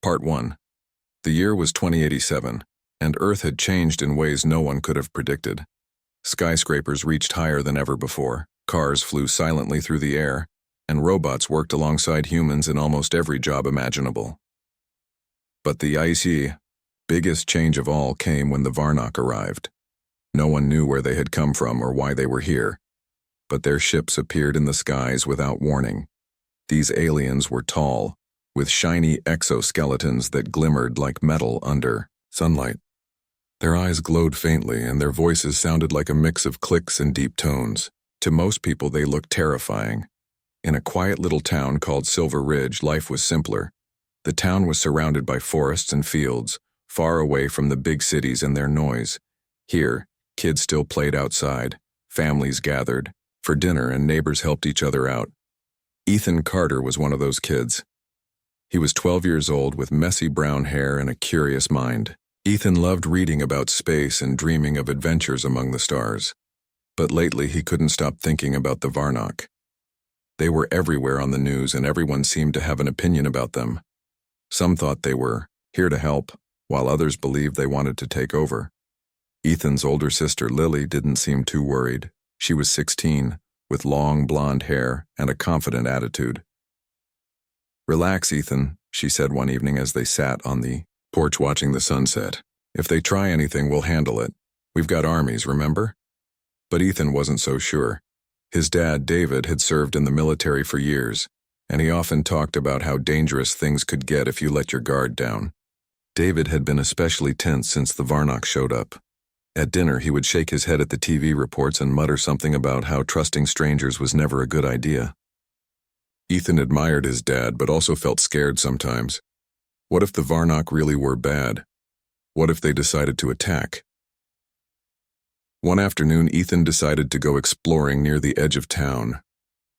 Part 1. The year was 2087, and Earth had changed in ways no one could have predicted. Skyscrapers reached higher than ever before, cars flew silently through the air, and robots worked alongside humans in almost every job imaginable. But the biggest change of all came when the Varnock arrived. No one knew where they had come from or why they were here, but their ships appeared in the skies without warning. These aliens were tall, with shiny exoskeletons that glimmered like metal under sunlight. Their eyes glowed faintly, and their voices sounded like a mix of clicks and deep tones. To most people, they looked terrifying. In a quiet little town called Silver Ridge, life was simpler. The town was surrounded by forests and fields, far away from the big cities and their noise. Here, kids still played outside, families gathered for dinner, and neighbors helped each other out. Ethan Carter was one of those kids. He was 12 years old with messy brown hair and a curious mind. Ethan loved reading about space and dreaming of adventures among the stars. But lately he couldn't stop thinking about the Varnock. They were everywhere on the news, and everyone seemed to have an opinion about them. Some thought they were here to help, while others believed they wanted to take over. Ethan's older sister Lily didn't seem too worried. She was 16, with long blonde hair and a confident attitude. "Relax, Ethan," she said one evening as they sat on the porch watching the sunset. "If they try anything, we'll handle it. We've got armies, remember?" But Ethan wasn't so sure. His dad, David, had served in the military for years, and he often talked about how dangerous things could get if you let your guard down. David had been especially tense since the Varnock showed up. At dinner, he would shake his head at the TV reports and mutter something about how trusting strangers was never a good idea. Ethan admired his dad, but also felt scared sometimes. What if the Varnock really were bad? What if they decided to attack? One afternoon, Ethan decided to go exploring near the edge of town.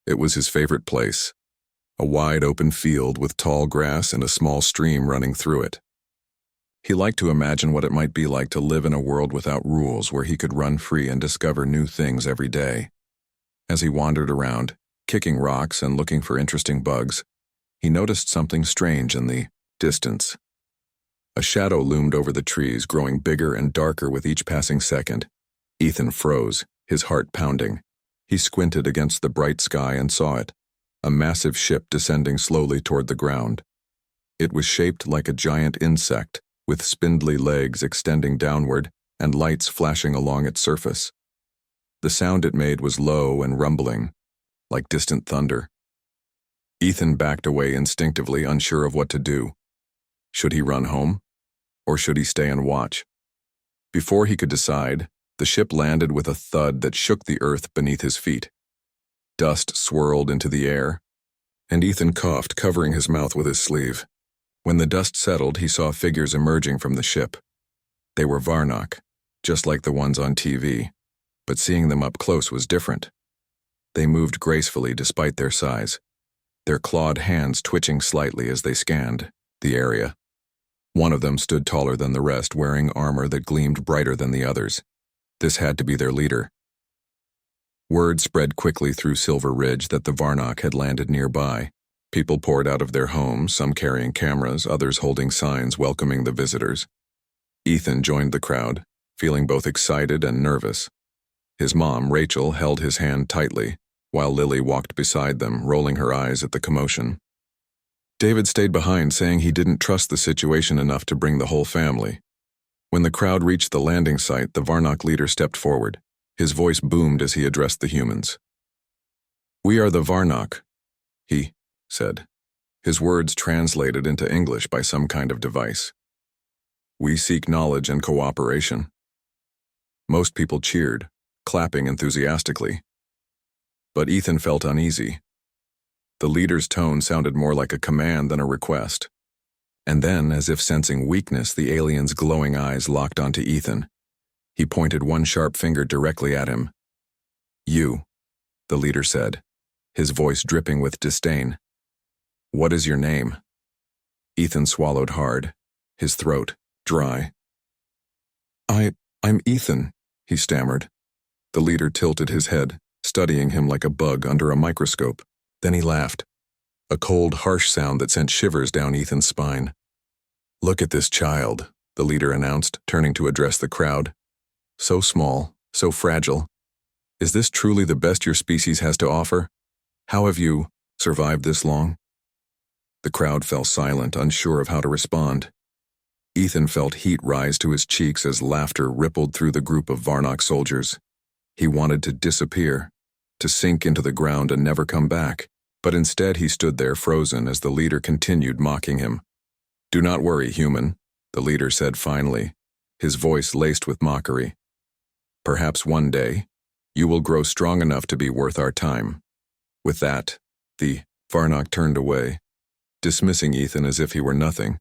It was his favorite place, a wide open field with tall grass and a small stream running through it. He liked to imagine what it might be like to live in a world without rules, where he could run free and discover new things every day. As he wandered around, kicking rocks and looking for interesting bugs, he noticed something strange in the distance. A shadow loomed over the trees, growing bigger and darker with each passing second. Ethan froze, his heart pounding. He squinted against the bright sky and saw it, a massive ship descending slowly toward the ground. It was shaped like a giant insect, with spindly legs extending downward and lights flashing along its surface. The sound it made was low and rumbling, like distant thunder. Ethan backed away instinctively, unsure of what to do. Should he run home, or should he stay and watch? Before he could decide, the ship landed with a thud that shook the earth beneath his feet. Dust swirled into the air, and Ethan coughed, covering his mouth with his sleeve. When the dust settled, he saw figures emerging from the ship. They were Varnock, just like the ones on TV, but seeing them up close was different. They moved gracefully despite their size, their clawed hands twitching slightly as they scanned the area. One of them stood taller than the rest, wearing armor that gleamed brighter than the others. This had to be their leader. Word spread quickly through Silver Ridge that the Varnock had landed nearby. People poured out of their homes, some carrying cameras, others holding signs welcoming the visitors. Ethan joined the crowd, feeling both excited and nervous. His mom, Rachel, held his hand tightly, while Lily walked beside them, rolling her eyes at the commotion. David stayed behind, saying he didn't trust the situation enough to bring the whole family. When the crowd reached the landing site, the Varnock leader stepped forward. His voice boomed as he addressed the humans. "We are the Varnock," he said, his words translated into English by some kind of device. "We seek knowledge and cooperation." Most people cheered, clapping enthusiastically. But Ethan felt uneasy. The leader's tone sounded more like a command than a request. And then, as if sensing weakness, the alien's glowing eyes locked onto Ethan. He pointed one sharp finger directly at him. "You," the leader said, his voice dripping with disdain. "What is your name?" Ethan swallowed hard, his throat dry. I'm Ethan," he stammered. The leader tilted his head, studying him like a bug under a microscope. Then he laughed, a cold, harsh sound that sent shivers down Ethan's spine. Look at this child, the leader announced, turning to address the crowd. So small, so fragile. Is this truly the best your species has to offer? How have you survived this long? The crowd fell silent, unsure of how to respond. Ethan felt heat rise to his cheeks as laughter rippled through the group of Varnock soldiers. He wanted to disappear, to sink into the ground and never come back, but instead he stood there frozen as the leader continued mocking him. "Do not worry, human," the leader said finally, his voice laced with mockery. "Perhaps one day, you will grow strong enough to be worth our time." With that, the Varnock turned away, dismissing Ethan as if he were nothing.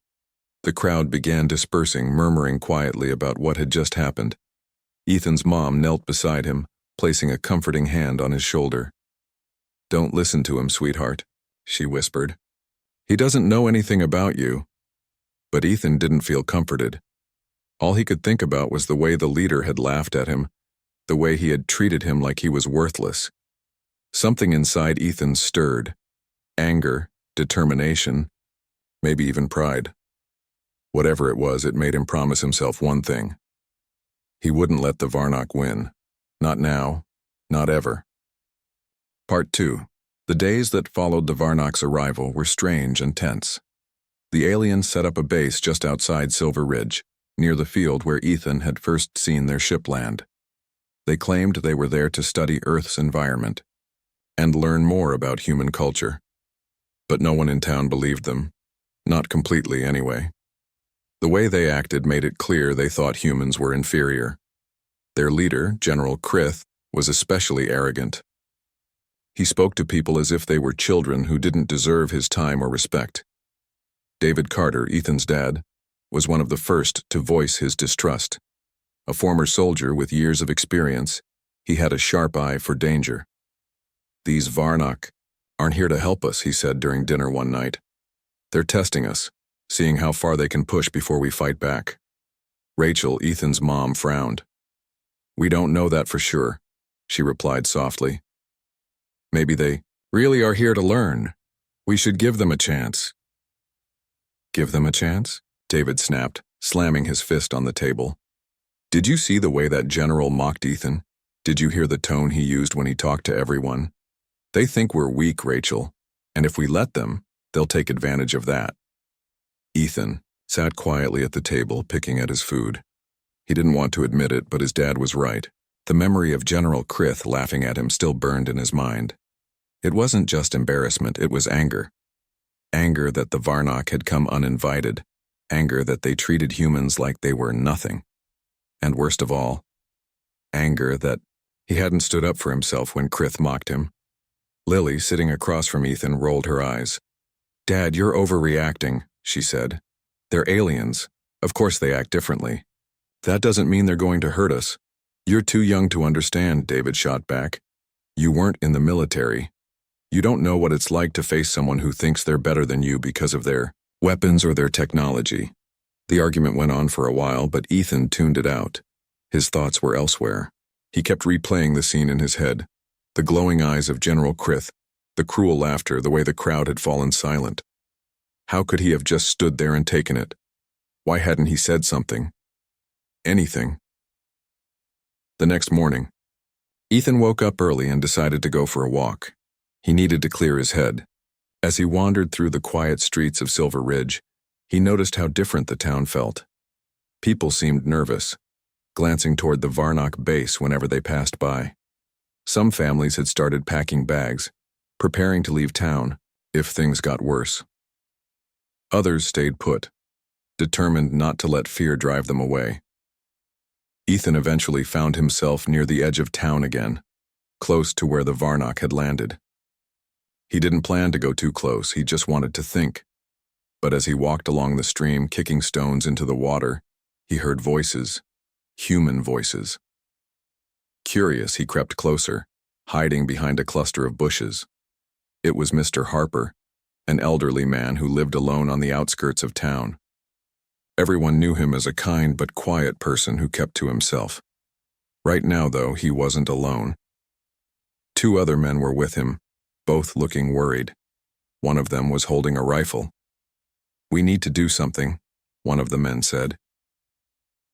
The crowd began dispersing, murmuring quietly about what had just happened. Ethan's mom knelt beside him, placing a comforting hand on his shoulder. "Don't listen to him, sweetheart," she whispered. "He doesn't know anything about you." But Ethan didn't feel comforted. All he could think about was the way the leader had laughed at him, the way he had treated him like he was worthless. Something inside Ethan stirred. Anger, determination, maybe even pride. Whatever it was, it made him promise himself one thing. He wouldn't let the Varnock win. Not now, not ever. Part 2. The days that followed the Varnock's arrival were strange and tense. The aliens set up a base just outside Silver Ridge, near the field where Ethan had first seen their ship land. They claimed they were there to study Earth's environment and learn more about human culture. But no one in town believed them. Not completely, anyway. The way they acted made it clear they thought humans were inferior. Their leader, General Krith, was especially arrogant. He spoke to people as if they were children who didn't deserve his time or respect. David Carter, Ethan's dad, was one of the first to voice his distrust. A former soldier with years of experience, he had a sharp eye for danger. "These Varnock aren't here to help us," he said during dinner one night. "They're testing us, seeing how far they can push before we fight back." Rachel, Ethan's mom, frowned. "We don't know that for sure," she replied softly. "Maybe they really are here to learn. We should give them a chance." "Give them a chance?" David snapped, slamming his fist on the table. "Did you see the way that general mocked Ethan? Did you hear the tone he used when he talked to everyone? They think we're weak, Rachel, and if we let them, they'll take advantage of that." Ethan sat quietly at the table, picking at his food. He didn't want to admit it, but his dad was right. The memory of General Krith laughing at him still burned in his mind. It wasn't just embarrassment, it was anger. Anger that the Varnock had come uninvited. Anger that they treated humans like they were nothing. And worst of all, anger that he hadn't stood up for himself when Krith mocked him. Lily, sitting across from Ethan, rolled her eyes. "Dad, you're overreacting," she said. "They're aliens. Of course they act differently. That doesn't mean they're going to hurt us." "You're too young to understand," David shot back. "You weren't in the military. You don't know what it's like to face someone who thinks they're better than you because of their weapons or their technology." The argument went on for a while, but Ethan tuned it out. His thoughts were elsewhere. He kept replaying the scene in his head. The glowing eyes of General Krith, the cruel laughter, the way the crowd had fallen silent. How could he have just stood there and taken it? Why hadn't he said something? Anything. The next morning, Ethan woke up early and decided to go for a walk. He needed to clear his head. As he wandered through the quiet streets of Silver Ridge, he noticed how different the town felt. People seemed nervous, glancing toward the Varnock base whenever they passed by. Some families had started packing bags, preparing to leave town if things got worse. Others stayed put, determined not to let fear drive them away. Ethan eventually found himself near the edge of town again, close to where the Varnock had landed. He didn't plan to go too close, he just wanted to think. But as he walked along the stream, kicking stones into the water, he heard voices, human voices. Curious, he crept closer, hiding behind a cluster of bushes. It was Mr. Harper, an elderly man who lived alone on the outskirts of town. Everyone knew him as a kind but quiet person who kept to himself. Right now, though, he wasn't alone. Two other men were with him, both looking worried. One of them was holding a rifle. "We need to do something," one of the men said.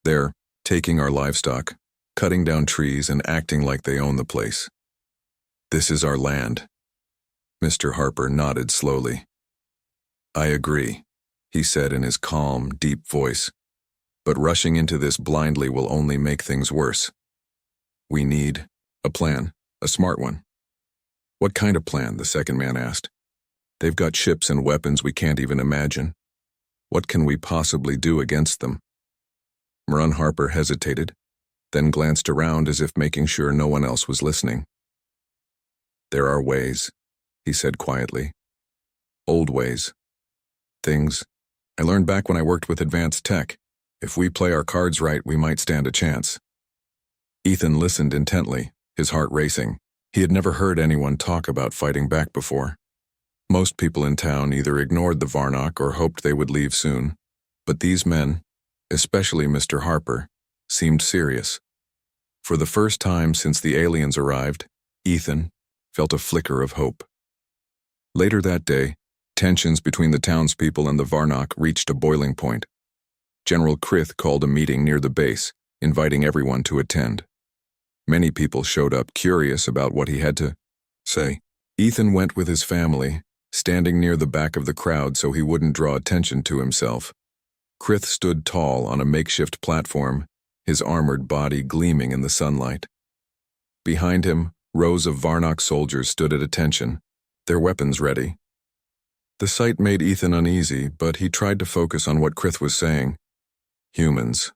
They're taking our livestock, cutting down trees and acting like they own the place. This is our land. Mr. Harper nodded slowly. I agree, he said in his calm, deep voice. But rushing into this blindly will only make things worse. We need a plan, a smart one. What kind of plan? The second man asked. They've got ships and weapons we can't even imagine. What can we possibly do against them? Murun Harper hesitated, then glanced around as if making sure no one else was listening. There are ways, he said quietly. Old ways. Things I learned back when I worked with advanced tech. If we play our cards right, we might stand a chance. Ethan listened intently, his heart racing. He had never heard anyone talk about fighting back before. Most people in town either ignored the Varnock or hoped they would leave soon. But these men, especially Mr. Harper, seemed serious. For the first time since the aliens arrived, Ethan felt a flicker of hope. Later that day, tensions between the townspeople and the Varnock reached a boiling point. General Krith called a meeting near the base, inviting everyone to attend. Many people showed up curious about what he had to say. Ethan went with his family, standing near the back of the crowd so he wouldn't draw attention to himself. Krith stood tall on a makeshift platform, his armored body gleaming in the sunlight. Behind him, rows of Varnock soldiers stood at attention, their weapons ready. The sight made Ethan uneasy, but he tried to focus on what Krith was saying. Humans,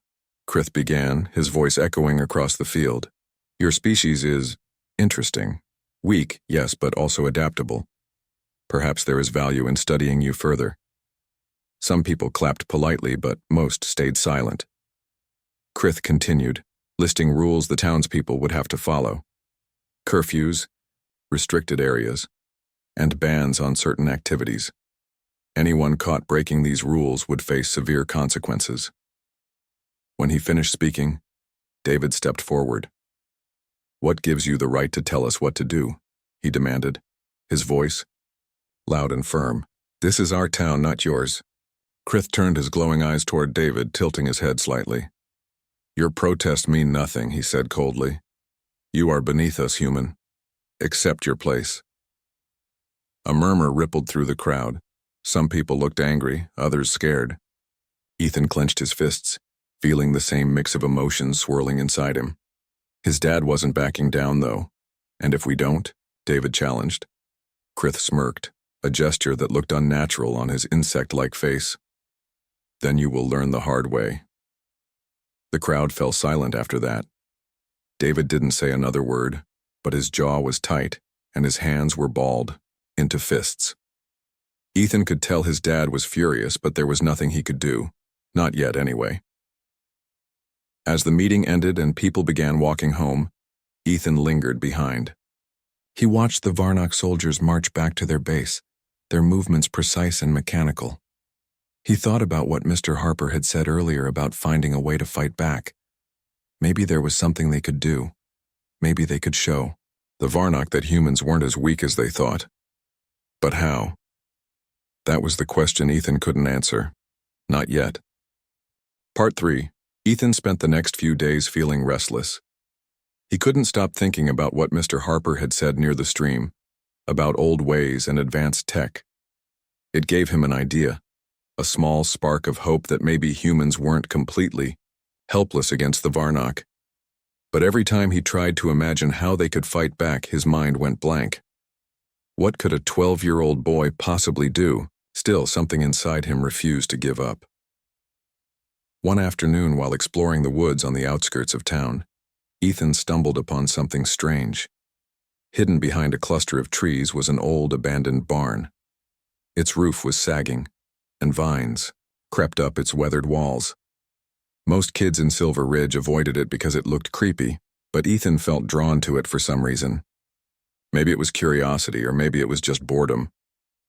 Krith began, his voice echoing across the field. Your species is interesting. Weak, yes, but also adaptable. Perhaps there is value in studying you further. Some people clapped politely, but most stayed silent. Krith continued, listing rules the townspeople would have to follow. Curfews, restricted areas, and bans on certain activities. Anyone caught breaking these rules would face severe consequences. When he finished speaking, David stepped forward. What gives you the right to tell us what to do? He demanded, his voice loud and firm. This is our town, not yours. Krith turned his glowing eyes toward David, tilting his head slightly. Your protests mean nothing, he said coldly. You are beneath us, human. Accept your place. A murmur rippled through the crowd. Some people looked angry, others scared. Ethan clenched his fists, feeling the same mix of emotions swirling inside him. His dad wasn't backing down, though. And if we don't? David challenged. Krith smirked, a gesture that looked unnatural on his insect-like face. Then you will learn the hard way. The crowd fell silent after that. David didn't say another word, but his jaw was tight, and his hands were balled into fists. Ethan could tell his dad was furious, but there was nothing he could do. Not yet, anyway. As the meeting ended and people began walking home, Ethan lingered behind. He watched the Varnock soldiers march back to their base, their movements precise and mechanical. He thought about what Mr. Harper had said earlier about finding a way to fight back. Maybe there was something they could do. Maybe they could show the Varnock that humans weren't as weak as they thought. But how? That was the question Ethan couldn't answer. Not yet. Part 3. Ethan spent the next few days feeling restless. He couldn't stop thinking about what Mr. Harper had said near the stream, about old ways and advanced tech. It gave him an idea, a small spark of hope that maybe humans weren't completely helpless against the Varnock. But every time he tried to imagine how they could fight back, his mind went blank. What could a 12-year-old boy possibly do? Still, something inside him refused to give up. One afternoon, while exploring the woods on the outskirts of town, Ethan stumbled upon something strange. Hidden behind a cluster of trees was an old, abandoned barn. Its roof was sagging, and vines crept up its weathered walls. Most kids in Silver Ridge avoided it because it looked creepy, but Ethan felt drawn to it for some reason. Maybe it was curiosity, or maybe it was just boredom,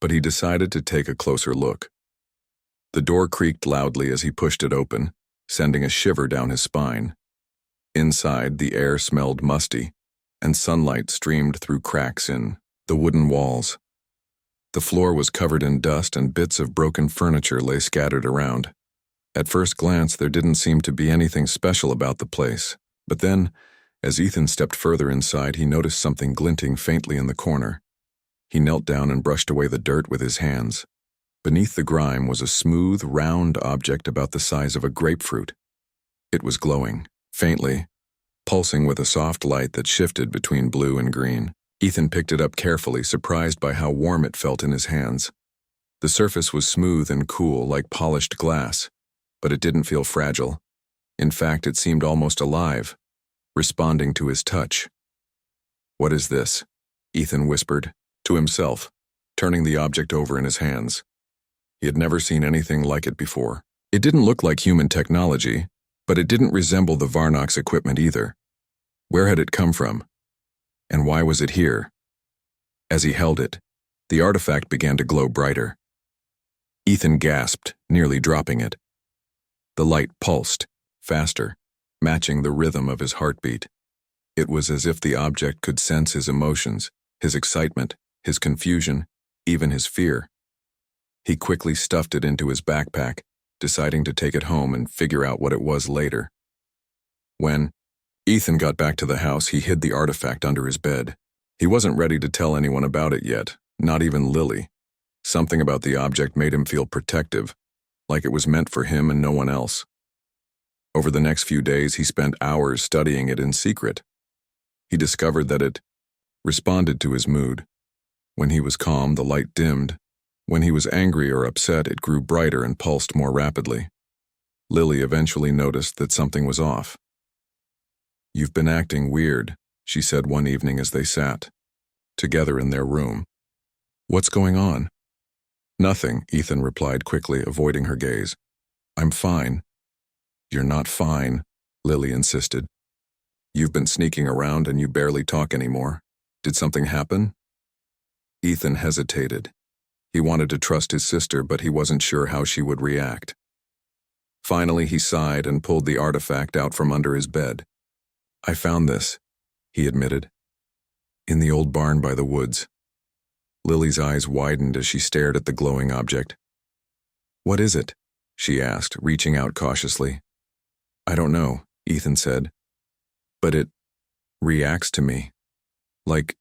but he decided to take a closer look. The door creaked loudly as he pushed it open, sending a shiver down his spine. Inside, the air smelled musty, and sunlight streamed through cracks in the wooden walls. The floor was covered in dust, and bits of broken furniture lay scattered around. At first glance, there didn't seem to be anything special about the place, but then, as Ethan stepped further inside, he noticed something glinting faintly in the corner. He knelt down and brushed away the dirt with his hands. Beneath the grime was a smooth, round object about the size of a grapefruit. It was glowing, faintly, pulsing with a soft light that shifted between blue and green. Ethan picked it up carefully, surprised by how warm it felt in his hands. The surface was smooth and cool, like polished glass, but it didn't feel fragile. In fact, it seemed almost alive, responding to his touch. "What is this?" Ethan whispered, to himself, turning the object over in his hands. He had never seen anything like it before. It didn't look like human technology, but it didn't resemble the Varnock's equipment either. Where had it come from? And why was it here? As he held it, the artifact began to glow brighter. Ethan gasped, nearly dropping it. The light pulsed, faster, matching the rhythm of his heartbeat. It was as if the object could sense his emotions, his excitement, his confusion, even his fear. He quickly stuffed it into his backpack, deciding to take it home and figure out what it was later. When Ethan got back to the house, he hid the artifact under his bed. He wasn't ready to tell anyone about it yet, not even Lily. Something about the object made him feel protective, like it was meant for him and no one else. Over the next few days, he spent hours studying it in secret. He discovered that it responded to his mood. When he was calm, the light dimmed. When he was angry or upset, it grew brighter and pulsed more rapidly. Lily eventually noticed that something was off. "You've been acting weird," she said one evening as they sat together in their room. "What's going on?" "Nothing," Ethan replied quickly, avoiding her gaze. "I'm fine." "You're not fine," Lily insisted. "You've been sneaking around and you barely talk anymore. Did something happen?" Ethan hesitated. He wanted to trust his sister, but he wasn't sure how she would react. Finally, he sighed and pulled the artifact out from under his bed. "I found this," he admitted, "in the old barn by the woods." Lily's eyes widened as she stared at the glowing object. "What is it?" she asked, reaching out cautiously. "I don't know," Ethan said, "but it reacts to me. Like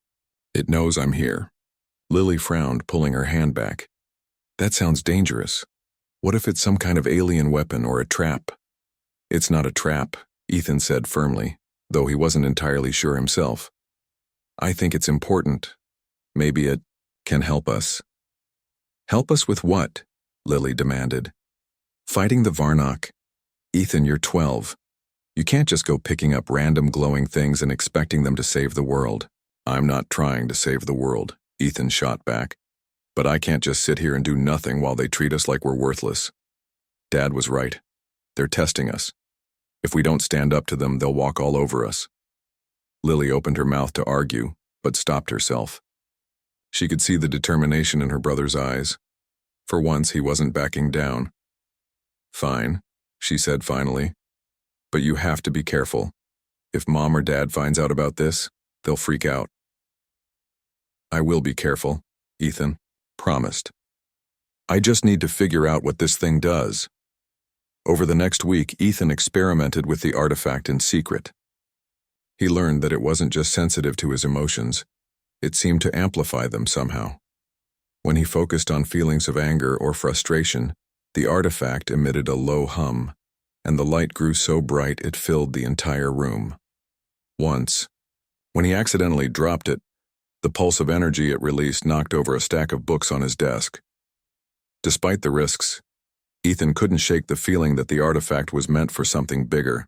it knows I'm here." Lily frowned, pulling her hand back. "That sounds dangerous. What if it's some kind of alien weapon or a trap?" "It's not a trap," Ethan said firmly, though he wasn't entirely sure himself. "I think it's important. Maybe it can help us." "Help us with what?" Lily demanded. "Fighting the Varnock. Ethan, you're 12. You can't just go picking up random glowing things and expecting them to save the world." "I'm not trying to save the world," Ethan shot back. "But I can't just sit here and do nothing while they treat us like we're worthless. Dad was right. They're testing us. If we don't stand up to them, they'll walk all over us." Lily opened her mouth to argue, but stopped herself. She could see the determination in her brother's eyes. For once, he wasn't backing down. "Fine," she said finally. "But you have to be careful. If Mom or Dad finds out about this, they'll freak out." "I will be careful," Ethan promised. "I just need to figure out what this thing does." Over the next week, Ethan experimented with the artifact in secret. He learned that it wasn't just sensitive to his emotions, it seemed to amplify them somehow. When he focused on feelings of anger or frustration, the artifact emitted a low hum, and the light grew so bright it filled the entire room. Once, when he accidentally dropped it, the pulse of energy it released knocked over a stack of books on his desk. Despite the risks, Ethan couldn't shake the feeling that the artifact was meant for something bigger.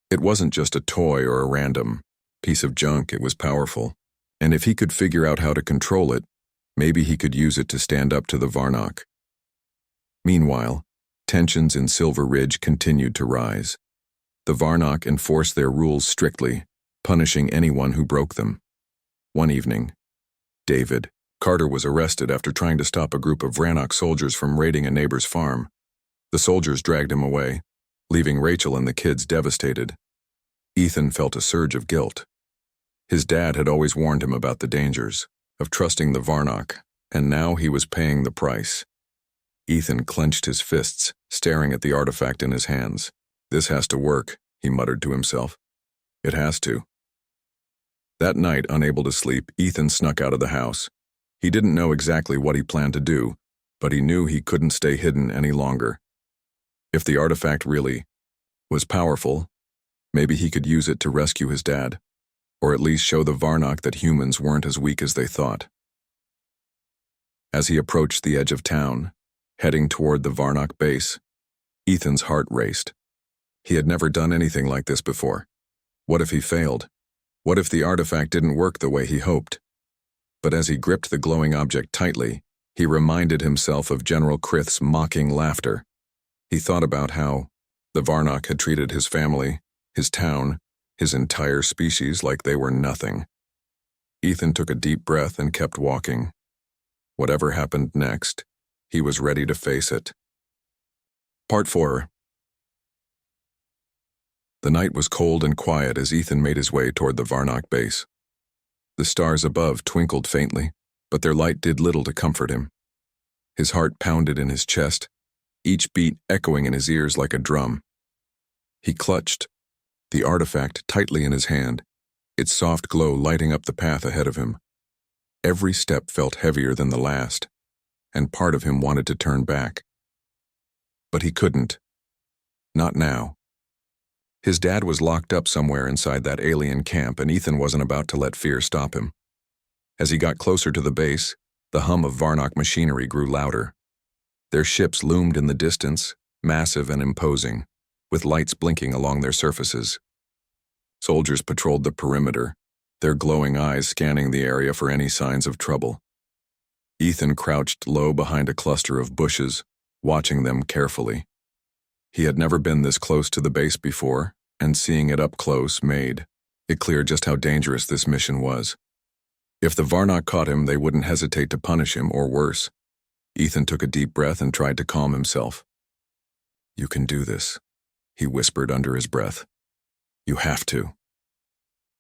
It wasn't just a toy or a random piece of junk, it was powerful. And if he could figure out how to control it, maybe he could use it to stand up to the Varnock. Meanwhile, tensions in Silver Ridge continued to rise. The Varnock enforced their rules strictly, punishing anyone who broke them. One evening, David Carter was arrested after trying to stop a group of Varnock soldiers from raiding a neighbor's farm. The soldiers dragged him away, leaving Rachel and the kids devastated. Ethan felt a surge of guilt. His dad had always warned him about the dangers of trusting the Varnock, and now he was paying the price. Ethan clenched his fists, staring at the artifact in his hands. "This has to work," he muttered to himself. "It has to." That night, unable to sleep, Ethan snuck out of the house. He didn't know exactly what he planned to do, but he knew he couldn't stay hidden any longer. If the artifact really was powerful, maybe he could use it to rescue his dad, or at least show the Varnock that humans weren't as weak as they thought. As he approached the edge of town, heading toward the Varnock base, Ethan's heart raced. He had never done anything like this before. What if he failed? What if the artifact didn't work the way he hoped? But as he gripped the glowing object tightly, he reminded himself of General Krith's mocking laughter. He thought about how the Varnock had treated his family, his town, his entire species like they were nothing. Ethan took a deep breath and kept walking. Whatever happened next, he was ready to face it. Part 4. The night was cold and quiet as Ethan made his way toward the Varnock base. The stars above twinkled faintly, but their light did little to comfort him. His heart pounded in his chest, each beat echoing in his ears like a drum. He clutched the artifact tightly in his hand, its soft glow lighting up the path ahead of him. Every step felt heavier than the last, and part of him wanted to turn back. But he couldn't. Not now. His dad was locked up somewhere inside that alien camp, and Ethan wasn't about to let fear stop him. As he got closer to the base, the hum of Varnock machinery grew louder. Their ships loomed in the distance, massive and imposing, with lights blinking along their surfaces. Soldiers patrolled the perimeter, their glowing eyes scanning the area for any signs of trouble. Ethan crouched low behind a cluster of bushes, watching them carefully. He had never been this close to the base before, and seeing it up close made it clear just how dangerous this mission was. If the Varnock caught him, they wouldn't hesitate to punish him, or worse. Ethan took a deep breath and tried to calm himself. "You can do this," he whispered under his breath. "You have to."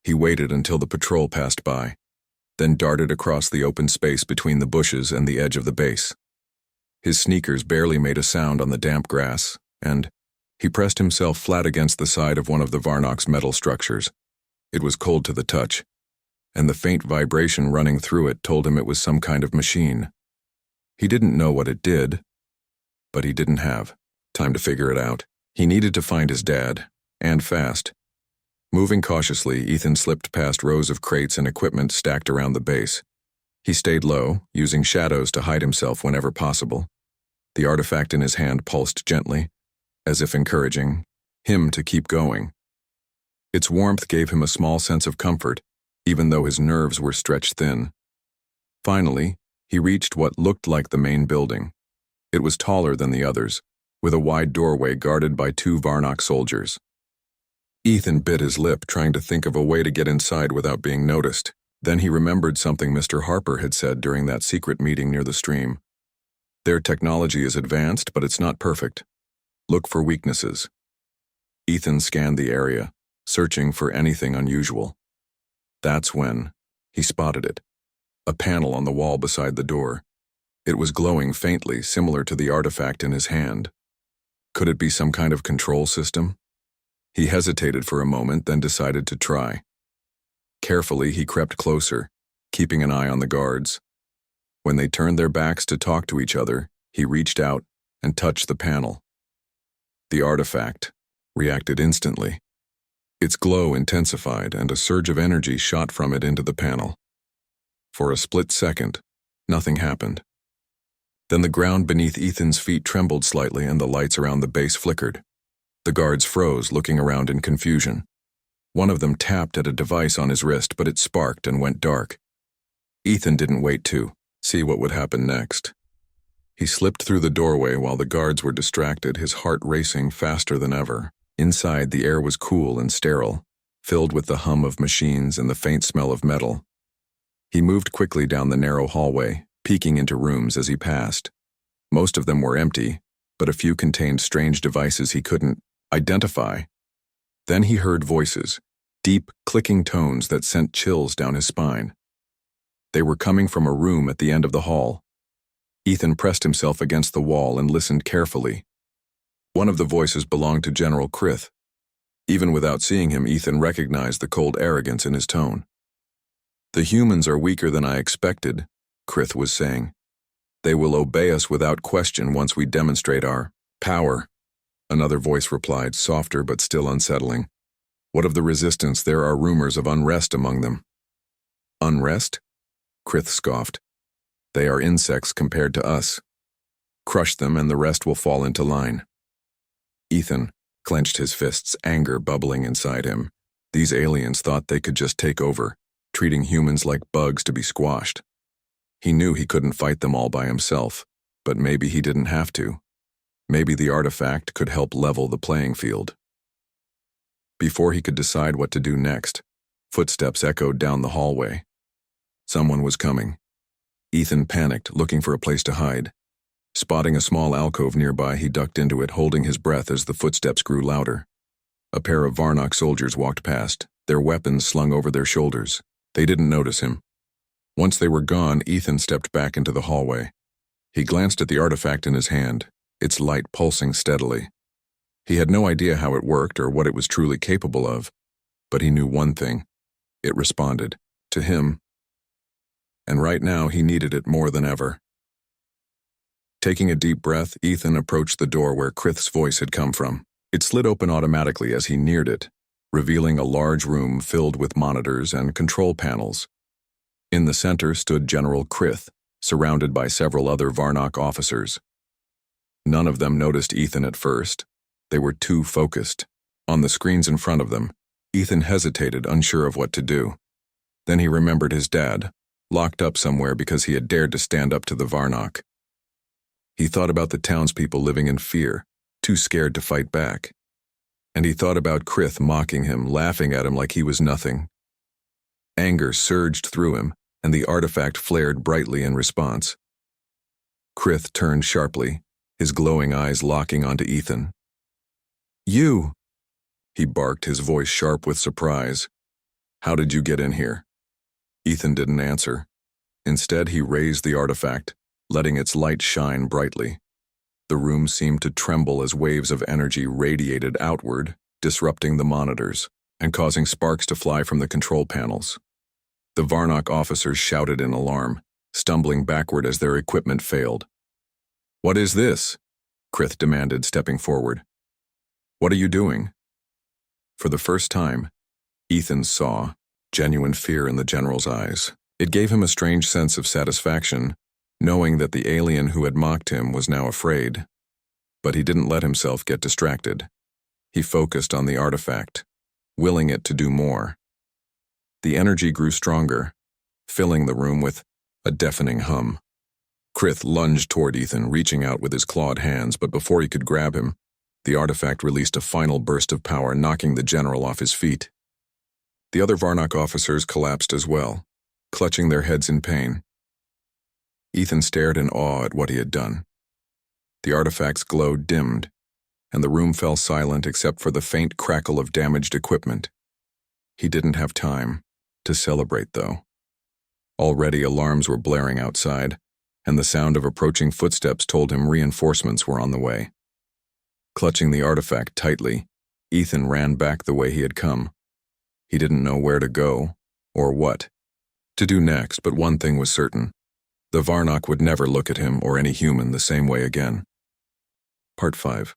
He waited until the patrol passed by, then darted across the open space between the bushes and the edge of the base. His sneakers barely made a sound on the damp grass, and he pressed himself flat against the side of one of the Varnock's metal structures. It was cold to the touch, and the faint vibration running through it told him it was some kind of machine. He didn't know what it did, but he didn't have time to figure it out. He needed to find his dad, and fast. Moving cautiously, Ethan slipped past rows of crates and equipment stacked around the base. He stayed low, using shadows to hide himself whenever possible. The artifact in his hand pulsed gently, as if encouraging him to keep going. Its warmth gave him a small sense of comfort, even though his nerves were stretched thin. Finally, he reached what looked like the main building. It was taller than the others, with a wide doorway guarded by 2 Varnock soldiers. Ethan bit his lip, trying to think of a way to get inside without being noticed. Then he remembered something Mr. Harper had said during that secret meeting near the stream. Their technology is advanced, but it's not perfect. Look for weaknesses. Ethan scanned the area, searching for anything unusual. That's when he spotted it. A panel on the wall beside the door. It was glowing faintly, similar to the artifact in his hand. Could it be some kind of control system? He hesitated for a moment, then decided to try. Carefully, he crept closer, keeping an eye on the guards. When they turned their backs to talk to each other, he reached out and touched the panel. The artifact reacted instantly. Its glow intensified, and a surge of energy shot from it into the panel. For a split second, nothing happened. Then the ground beneath Ethan's feet trembled slightly, and the lights around the base flickered. The guards froze, looking around in confusion. One of them tapped at a device on his wrist, but it sparked and went dark. Ethan didn't wait to see what would happen next. He slipped through the doorway while the guards were distracted, his heart racing faster than ever. Inside, the air was cool and sterile, filled with the hum of machines and the faint smell of metal. He moved quickly down the narrow hallway, peeking into rooms as he passed. Most of them were empty, but a few contained strange devices he couldn't identify. Then he heard voices, deep, clicking tones that sent chills down his spine. They were coming from a room at the end of the hall. Ethan pressed himself against the wall and listened carefully. One of the voices belonged to General Krith. Even without seeing him, Ethan recognized the cold arrogance in his tone. "The humans are weaker than I expected," Krith was saying. "They will obey us without question once we demonstrate our power." Another voice replied, softer but still unsettling. "What of the resistance? There are rumors of unrest among them." "Unrest?" Krith scoffed. "They are insects compared to us. Crush them and the rest will fall into line." Ethan clenched his fists, anger bubbling inside him. These aliens thought they could just take over, treating humans like bugs to be squashed. He knew he couldn't fight them all by himself, but maybe he didn't have to. Maybe the artifact could help level the playing field. Before he could decide what to do next, footsteps echoed down the hallway. Someone was coming. Ethan panicked, looking for a place to hide. Spotting a small alcove nearby, he ducked into it, holding his breath as the footsteps grew louder. A pair of Varnock soldiers walked past, their weapons slung over their shoulders. They didn't notice him. Once they were gone, Ethan stepped back into the hallway. He glanced at the artifact in his hand, its light pulsing steadily. He had no idea how it worked or what it was truly capable of, but he knew one thing. It responded to him. And right now he needed it more than ever. Taking a deep breath, Ethan approached the door where Krith's voice had come from. It slid open automatically as he neared it, revealing a large room filled with monitors and control panels. In the center stood General Krith, surrounded by several other Varnock officers. None of them noticed Ethan at first. They were too focused. On the screens in front of them, Ethan hesitated, unsure of what to do. Then he remembered his dad, locked up somewhere because he had dared to stand up to the Varnock. He thought about the townspeople living in fear, too scared to fight back. And he thought about Krith mocking him, laughing at him like he was nothing. Anger surged through him, and the artifact flared brightly in response. Krith turned sharply, his glowing eyes locking onto Ethan. "You!" he barked, his voice sharp with surprise. "How did you get in here?" Ethan didn't answer. Instead, he raised the artifact, letting its light shine brightly. The room seemed to tremble as waves of energy radiated outward, disrupting the monitors and causing sparks to fly from the control panels. The Varnock officers shouted in alarm, stumbling backward as their equipment failed. "What is this?" Krith demanded, stepping forward. "What are you doing?" For the first time, Ethan saw genuine fear in the general's eyes. It gave him a strange sense of satisfaction, knowing that the alien who had mocked him was now afraid. But he didn't let himself get distracted. He focused on the artifact, willing it to do more. The energy grew stronger, filling the room with a deafening hum. Krith lunged toward Ethan, reaching out with his clawed hands, but before he could grab him, the artifact released a final burst of power, knocking the general off his feet. The other Varnock officers collapsed as well, clutching their heads in pain. Ethan stared in awe at what he had done. The artifact's glow dimmed, and the room fell silent except for the faint crackle of damaged equipment. He didn't have time to celebrate, though. Already alarms were blaring outside, and the sound of approaching footsteps told him reinforcements were on the way. Clutching the artifact tightly, Ethan ran back the way he had come. He didn't know where to go, or what to do next, but one thing was certain. The Varnock would never look at him or any human the same way again. Part 5.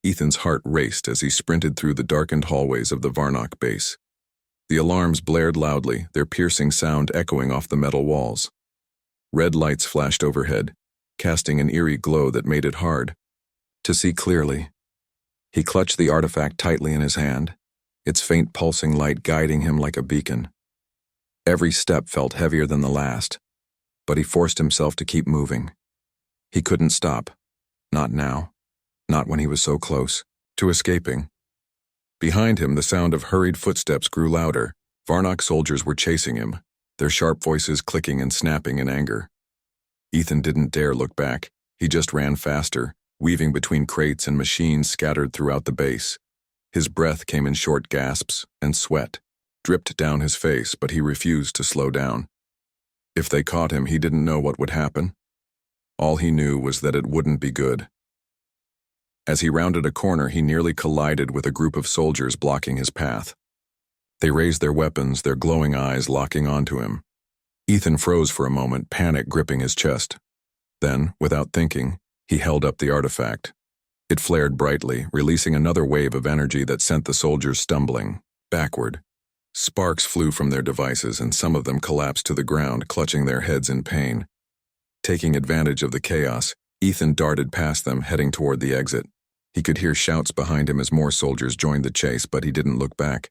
Ethan's heart raced as he sprinted through the darkened hallways of the Varnock base. The alarms blared loudly, their piercing sound echoing off the metal walls. Red lights flashed overhead, casting an eerie glow that made it hard to see clearly. He clutched the artifact tightly in his hand, its faint pulsing light guiding him like a beacon. Every step felt heavier than the last, but he forced himself to keep moving. He couldn't stop. Not now. Not when he was so close to escaping. Behind him, the sound of hurried footsteps grew louder. Varnock soldiers were chasing him, their sharp voices clicking and snapping in anger. Ethan didn't dare look back. He just ran faster, weaving between crates and machines scattered throughout the base. His breath came in short gasps, and sweat dripped down his face, but he refused to slow down. If they caught him, he didn't know what would happen. All he knew was that it wouldn't be good. As he rounded a corner, he nearly collided with a group of soldiers blocking his path. They raised their weapons, their glowing eyes locking onto him. Ethan froze for a moment, panic gripping his chest. Then, without thinking, he held up the artifact. It flared brightly, releasing another wave of energy that sent the soldiers stumbling backward. Sparks flew from their devices, and some of them collapsed to the ground, clutching their heads in pain. Taking advantage of the chaos, Ethan darted past them, heading toward the exit. He could hear shouts behind him as more soldiers joined the chase, but he didn't look back.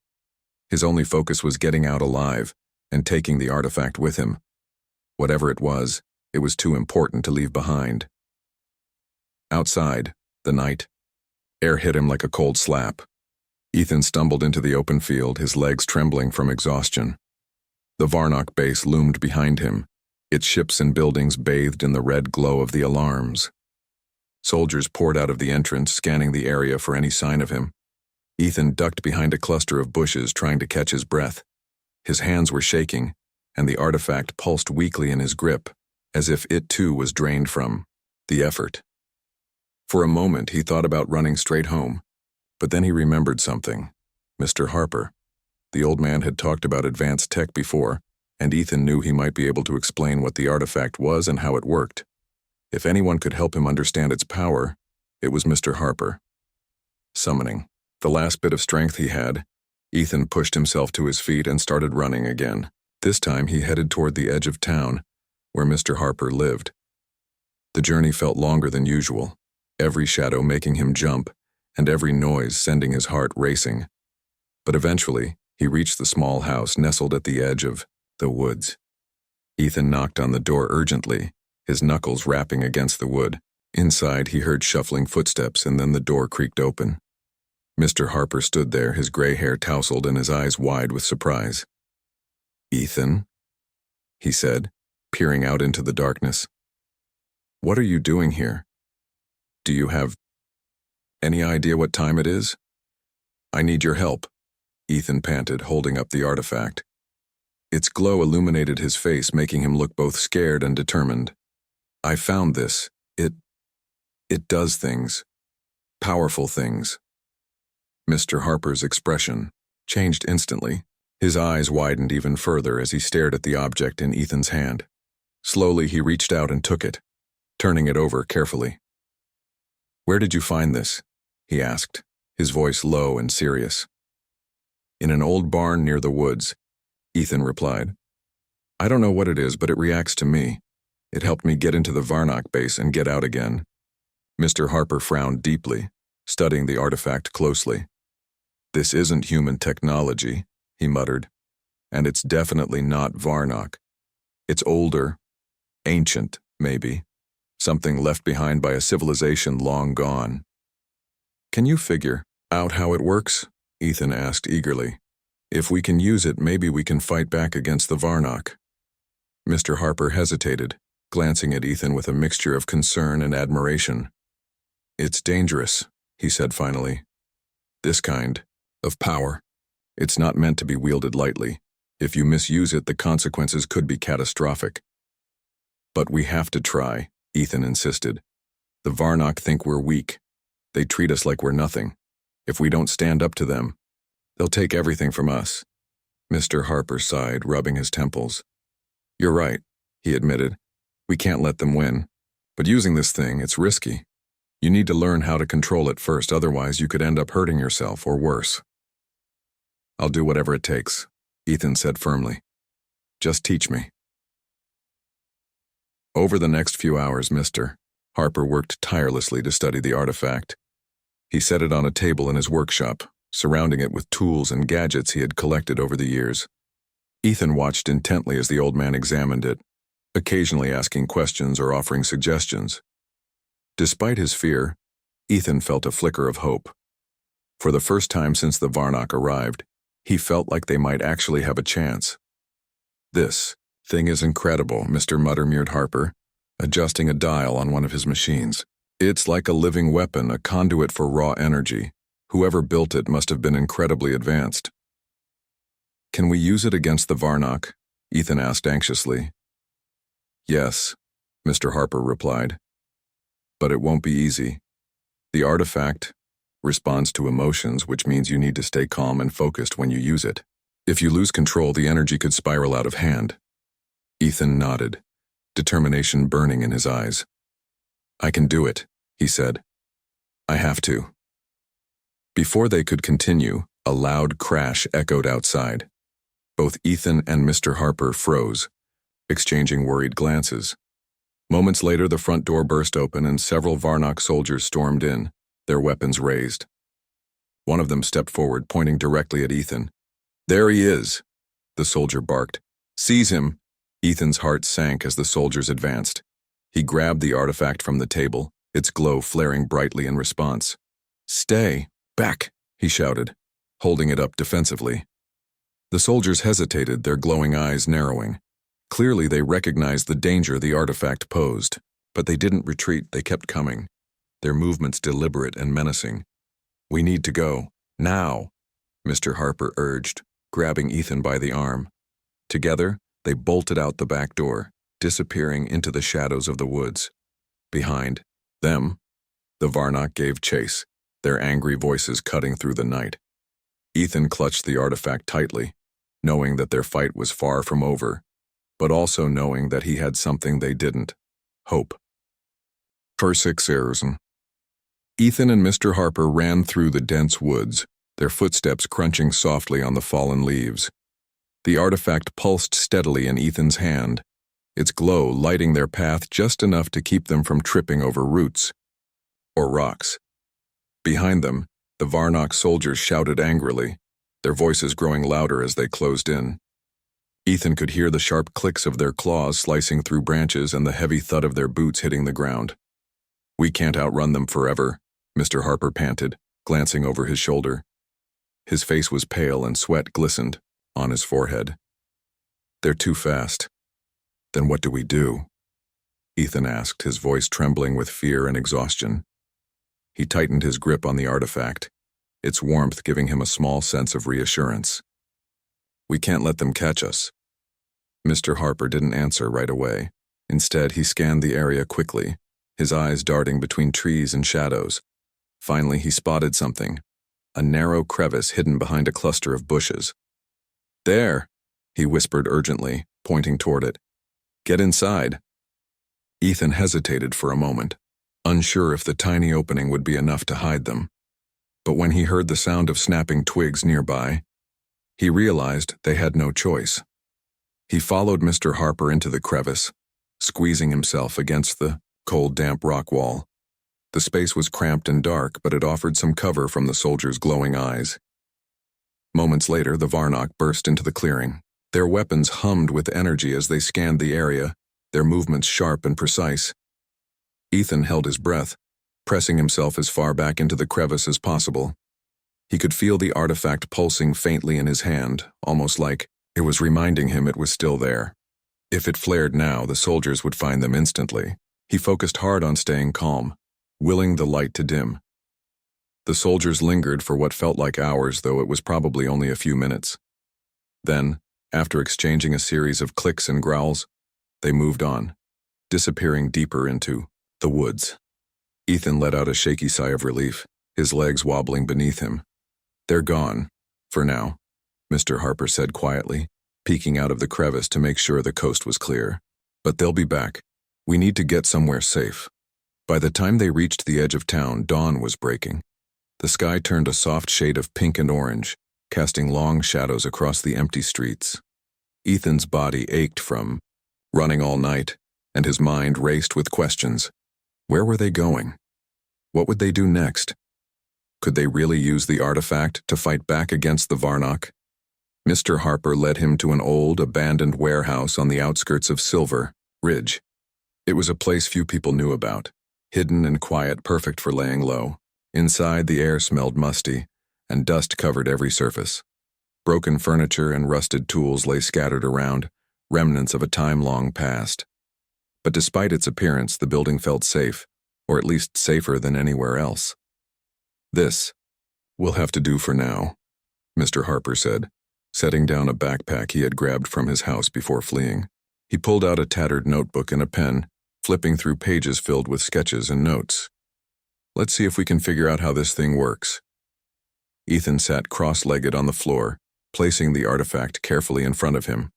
His only focus was getting out alive and taking the artifact with him. Whatever it was too important to leave behind. Outside, the night. Air hit him like a cold slap. Ethan stumbled into the open field, his legs trembling from exhaustion. The Varnock base loomed behind him, its ships and buildings bathed in the red glow of the alarms. Soldiers poured out of the entrance, scanning the area for any sign of him. Ethan ducked behind a cluster of bushes, trying to catch his breath. His hands were shaking, and the artifact pulsed weakly in his grip, as if it too was drained from the effort. For a moment, he thought about running straight home, but then he remembered something. Mr. Harper. The old man had talked about advanced tech before, and Ethan knew he might be able to explain what the artifact was and how it worked. If anyone could help him understand its power, it was Mr. Harper. Summoning the last bit of strength he had, Ethan pushed himself to his feet and started running again. This time he headed toward the edge of town, where Mr. Harper lived. The journey felt longer than usual, every shadow making him jump, and every noise sending his heart racing. But eventually, he reached the small house nestled at the edge of the woods. Ethan knocked on the door urgently, his knuckles rapping against the wood. Inside, he heard shuffling footsteps, and then the door creaked open. Mr. Harper stood there, his gray hair tousled and his eyes wide with surprise. "Ethan?" he said, peering out into the darkness. "What are you doing here? Do you have any idea what time it is?" "I need your help," Ethan panted, holding up the artifact. Its glow illuminated his face, making him look both scared and determined. "I found this. It does things. Powerful things." Mr. Harper's expression changed instantly. His eyes widened even further as he stared at the object in Ethan's hand. Slowly, he reached out and took it, turning it over carefully. "Where did you find this?" he asked, his voice low and serious. "In an old barn near the woods," Ethan replied. "I don't know what it is, but it reacts to me. It helped me get into the Varnock base and get out again." Mr. Harper frowned deeply, studying the artifact closely. "This isn't human technology," he muttered, "and it's definitely not Varnock. It's older, ancient, maybe, something left behind by a civilization long gone." "Can you figure out how it works?" Ethan asked eagerly. "If we can use it, maybe we can fight back against the Varnock." Mr. Harper hesitated, glancing at Ethan with a mixture of concern and admiration. "It's dangerous," he said finally. "This kind of power. It's not meant to be wielded lightly. If you misuse it, the consequences could be catastrophic." "But we have to try," Ethan insisted. "The Varnock think we're weak. They treat us like we're nothing. If we don't stand up to them, they'll take everything from us." Mr. Harper sighed, rubbing his temples. "You're right," he admitted. "We can't let them win. But using this thing, it's risky. You need to learn how to control it first, otherwise you could end up hurting yourself or worse." "I'll do whatever it takes," Ethan said firmly. "Just teach me." Over the next few hours, Mr. Harper worked tirelessly to study the artifact. He set it on a table in his workshop, surrounding it with tools and gadgets he had collected over the years. Ethan watched intently as the old man examined it, occasionally asking questions or offering suggestions. Despite his fear, Ethan felt a flicker of hope. For the first time since the Varnock arrived, he felt like they might actually have a chance. "This thing is incredible," Mr. Muttermured Harper, adjusting a dial on one of his machines. "It's like a living weapon, a conduit for raw energy. Whoever built it must have been incredibly advanced." "Can we use it against the Varnock?" Ethan asked anxiously. "Yes," Mr. Harper replied. But it won't be easy. The artifact responds to emotions, which means you need to stay calm and focused when you use it. If you lose control, the energy could spiral out of hand. Ethan nodded, determination burning in his eyes. I can do it, he said. I have to. Before they could continue, a loud crash echoed outside. Both Ethan and Mr. Harper froze, exchanging worried glances. Moments later, the front door burst open and several Varnock soldiers stormed in, their weapons raised. One of them stepped forward, pointing directly at Ethan. There he is, the soldier barked. Seize him. Ethan's heart sank as the soldiers advanced. He grabbed the artifact from the table, its glow flaring brightly in response. Stay back, he shouted, holding it up defensively. The soldiers hesitated, their glowing eyes narrowing. Clearly they recognized the danger the artifact posed, but they didn't retreat, they kept coming, their movements deliberate and menacing. We need to go, now, Mr. Harper urged, grabbing Ethan by the arm. Together, they bolted out the back door, disappearing into the shadows of the woods. Behind them, the Varnock gave chase, their angry voices cutting through the night. Ethan clutched the artifact tightly, knowing that their fight was far from over, but also knowing that he had something they didn't: hope. For 6 years, Ethan and Mr. Harper ran through the dense woods, their footsteps crunching softly on the fallen leaves. The artifact pulsed steadily in Ethan's hand, its glow lighting their path just enough to keep them from tripping over roots or rocks. Behind them, the Varnock soldiers shouted angrily, their voices growing louder as they closed in. Ethan could hear the sharp clicks of their claws slicing through branches and the heavy thud of their boots hitting the ground. We can't outrun them forever, Mr. Harper panted, glancing over his shoulder. His face was pale and sweat glistened on his forehead. They're too fast. Then what do we do? Ethan asked, his voice trembling with fear and exhaustion. He tightened his grip on the artifact, its warmth giving him a small sense of reassurance. We can't let them catch us. Mr. Harper didn't answer right away. Instead, he scanned the area quickly, his eyes darting between trees and shadows. Finally, he spotted something, a narrow crevice hidden behind a cluster of bushes. There, he whispered urgently, pointing toward it. Get inside. Ethan hesitated for a moment, unsure if the tiny opening would be enough to hide them. But when he heard the sound of snapping twigs nearby, he realized they had no choice. He followed Mr. Harper into the crevice, squeezing himself against the cold, damp rock wall. The space was cramped and dark, but it offered some cover from the soldiers' glowing eyes. Moments later, the Varnock burst into the clearing. Their weapons hummed with energy as they scanned the area, their movements sharp and precise. Ethan held his breath, pressing himself as far back into the crevice as possible. He could feel the artifact pulsing faintly in his hand, almost like it was reminding him it was still there. If it flared now, the soldiers would find them instantly. He focused hard on staying calm, willing the light to dim. The soldiers lingered for what felt like hours, though it was probably only a few minutes. Then, after exchanging a series of clicks and growls, they moved on, disappearing deeper into the woods. Ethan let out a shaky sigh of relief, his legs wobbling beneath him. They're gone, for now, Mr. Harper said quietly, peeking out of the crevice to make sure the coast was clear. But they'll be back. We need to get somewhere safe. By the time they reached the edge of town, dawn was breaking. The sky turned a soft shade of pink and orange, casting long shadows across the empty streets. Ethan's body ached from running all night, and his mind raced with questions. Where were they going? What would they do next? Could they really use the artifact to fight back against the Varnock? Mr. Harper led him to an old, abandoned warehouse on the outskirts of Silver Ridge. It was a place few people knew about, hidden and quiet, perfect for laying low. Inside, the air smelled musty, and dust covered every surface. Broken furniture and rusted tools lay scattered around, remnants of a time long past. But despite its appearance, the building felt safe, or at least safer than anywhere else. This will have to do for now, Mr. Harper said, setting down a backpack he had grabbed from his house before fleeing. He pulled out a tattered notebook and a pen, flipping through pages filled with sketches and notes. Let's see if we can figure out how this thing works. Ethan sat cross-legged on the floor, placing the artifact carefully in front of him.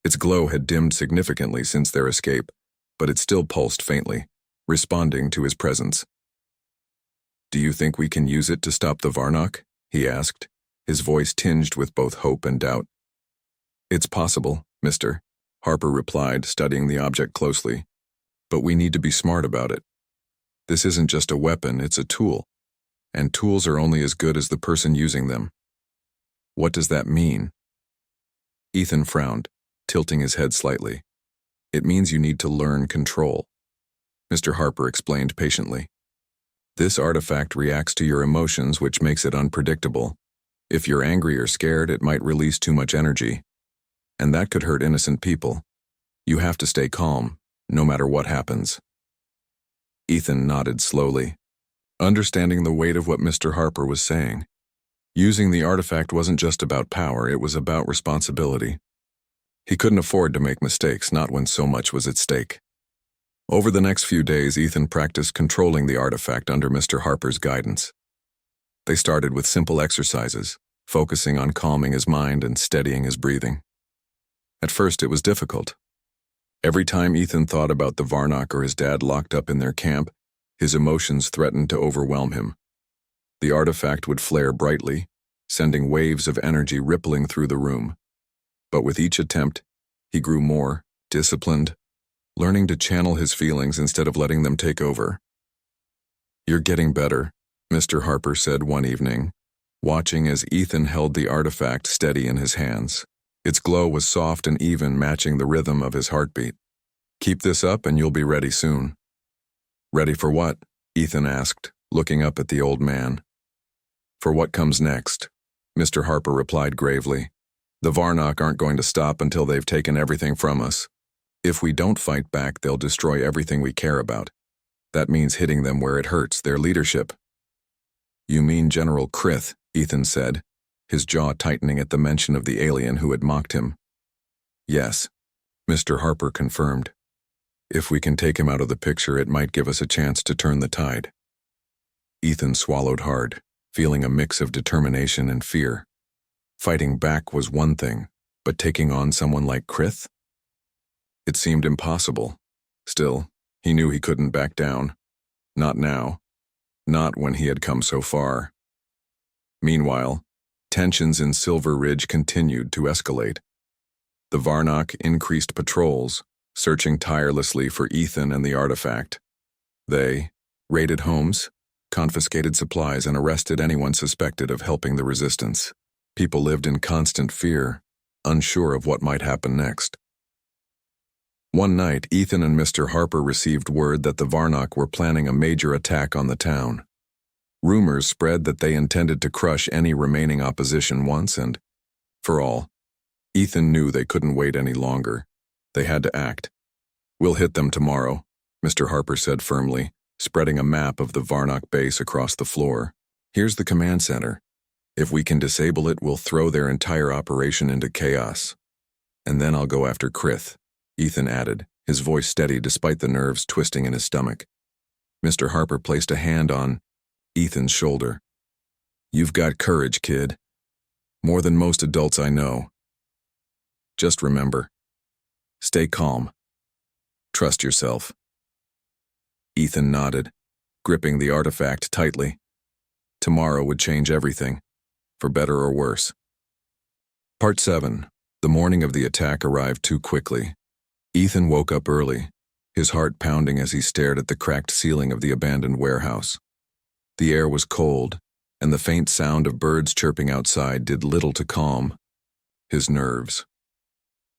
Its glow had dimmed significantly since their escape, but it still pulsed faintly, responding to his presence. "Do you think we can use it to stop the Varnock?" he asked, his voice tinged with both hope and doubt. "It's possible, mister," Harper replied, studying the object closely. "But we need to be smart about it. This isn't just a weapon, it's a tool, and tools are only as good as the person using them." "What does that mean?" Ethan frowned, tilting his head slightly. "It means you need to learn control," Mr. Harper explained patiently. "This artifact reacts to your emotions, which makes it unpredictable. If you're angry or scared, it might release too much energy, and that could hurt innocent people. You have to stay calm, no matter what happens." Ethan nodded slowly, understanding the weight of what Mr. Harper was saying. Using the artifact wasn't just about power, it was about responsibility. He couldn't afford to make mistakes, not when so much was at stake. Over the next few days, Ethan practiced controlling the artifact under Mr. Harper's guidance. They started with simple exercises, focusing on calming his mind and steadying his breathing. At first, it was difficult. Every time Ethan thought about the Varnock or his dad locked up in their camp, his emotions threatened to overwhelm him. The artifact would flare brightly, sending waves of energy rippling through the room. But with each attempt, he grew more disciplined, learning to channel his feelings instead of letting them take over. "You're getting better," Mr. Harper said one evening, watching as Ethan held the artifact steady in his hands. Its glow was soft and even, matching the rhythm of his heartbeat. "Keep this up and you'll be ready soon." "Ready for what?" Ethan asked, looking up at the old man. "For what comes next," Mr. Harper replied gravely. "The Varnock aren't going to stop until they've taken everything from us. If we don't fight back, they'll destroy everything we care about. That means hitting them where it hurts, their leadership." "You mean General Krith," Ethan said, his jaw tightening at the mention of the alien who had mocked him. "Yes," Mr. Harper confirmed. "If we can take him out of the picture, it might give us a chance to turn the tide." Ethan swallowed hard, feeling a mix of determination and fear. Fighting back was one thing, but taking on someone like Krith? It seemed impossible. Still, he knew he couldn't back down. Not now. Not when he had come so far. Meanwhile, tensions in Silver Ridge continued to escalate. The Varnock increased patrols, searching tirelessly for Ethan and the artifact. They raided homes, confiscated supplies, and arrested anyone suspected of helping the resistance. People lived in constant fear, unsure of what might happen next. One night, Ethan and Mr. Harper received word that the Varnock were planning a major attack on the town. Rumors spread that they intended to crush any remaining opposition once and for all. Ethan knew they couldn't wait any longer. They had to act. "We'll hit them tomorrow," Mr. Harper said firmly, spreading a map of the Varnock base across the floor. "Here's the command center. If we can disable it, we'll throw their entire operation into chaos. And then I'll go after Krith," Ethan added, his voice steady despite the nerves twisting in his stomach. Mr. Harper placed a hand on Ethan's shoulder. "You've got courage, kid. More than most adults I know. Just remember, stay calm. Trust yourself." Ethan nodded, gripping the artifact tightly. Tomorrow would change everything, for better or worse. Part 7. The morning of the attack arrived too quickly. Ethan woke up early, his heart pounding as he stared at the cracked ceiling of the abandoned warehouse. The air was cold, and the faint sound of birds chirping outside did little to calm his nerves.